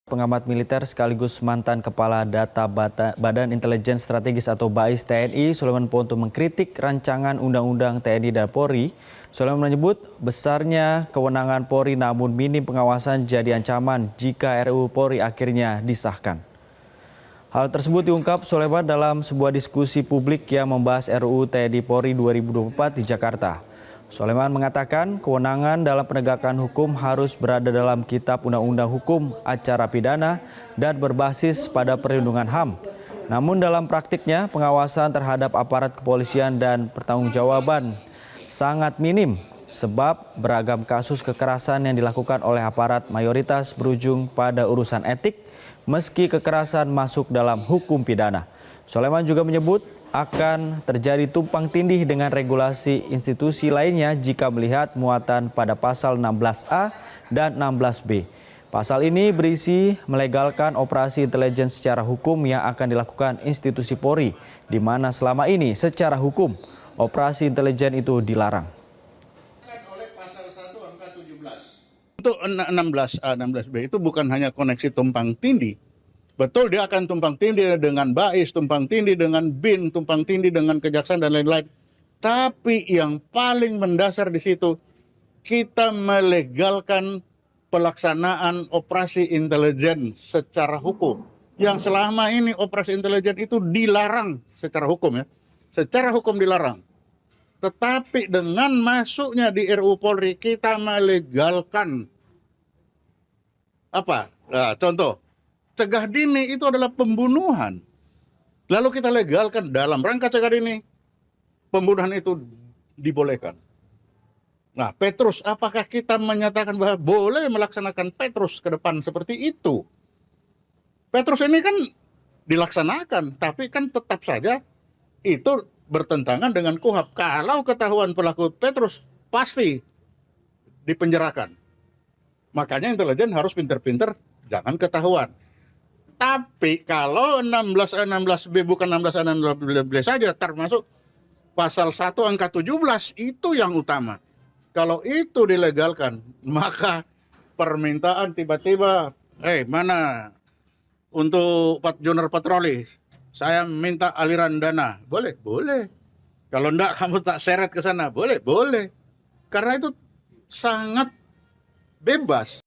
Pengamat militer sekaligus mantan Kepala Data Badan Intelijen Strategis atau BAIS TNI, Sulaiman Ponto mengkritik rancangan Undang-Undang TNI dan Polri. Sulaiman menyebut besarnya kewenangan Polri namun minim pengawasan jadi ancaman jika RUU Polri akhirnya disahkan. Hal tersebut diungkap Sulaiman dalam sebuah diskusi publik yang membahas RUU TNI Polri 2024 di Jakarta. Sulaiman mengatakan kewenangan dalam penegakan hukum harus berada dalam Kitab Undang-Undang Hukum Acara Pidana dan berbasis pada perlindungan HAM. Namun dalam praktiknya pengawasan terhadap aparat kepolisian dan pertanggungjawaban sangat minim sebab beragam kasus kekerasan yang dilakukan oleh aparat mayoritas berujung pada urusan etik meski kekerasan masuk dalam hukum pidana. Sulaiman juga menyebut akan terjadi tumpang tindih dengan regulasi institusi lainnya jika melihat muatan pada pasal 16A dan 16B. Pasal ini berisi melegalkan operasi intelijen secara hukum yang akan dilakukan institusi Polri, di mana selama ini secara hukum operasi intelijen itu dilarang. Untuk 16A, 16B itu bukan hanya koneksi tumpang tindih. Betul dia akan tumpang tindih dengan BAIS, tumpang tindih dengan BIN, tumpang tindih dengan kejaksaan dan lain-lain. Tapi yang paling mendasar di situ, kita melegalkan pelaksanaan operasi intelijen secara hukum. Yang selama ini operasi intelijen itu dilarang secara hukum ya. Secara hukum dilarang. Tetapi dengan masuknya di RUU Polri, kita melegalkan apa? Nah, contoh. Cegah dini itu adalah pembunuhan. Lalu kita legalkan dalam rangka cegah dini, pembunuhan itu dibolehkan. Nah, Petrus, apakah kita menyatakan bahwa boleh melaksanakan Petrus ke depan seperti itu? Petrus ini kan dilaksanakan, tapi kan tetap saja itu bertentangan dengan KUHP. Kalau ketahuan pelaku Petrus, pasti dipenjarakan. Makanya intelijen harus pinter-pinter, jangan ketahuan. Tapi kalau 16A 16B bukan 16A 16B saja termasuk pasal 1 angka 17 itu yang utama. Kalau itu dilegalkan maka permintaan tiba-tiba mana untuk jurnal patroli saya minta aliran dana. Boleh, boleh. Kalau enggak kamu tak seret ke sana. Boleh, boleh. Karena itu sangat bebas.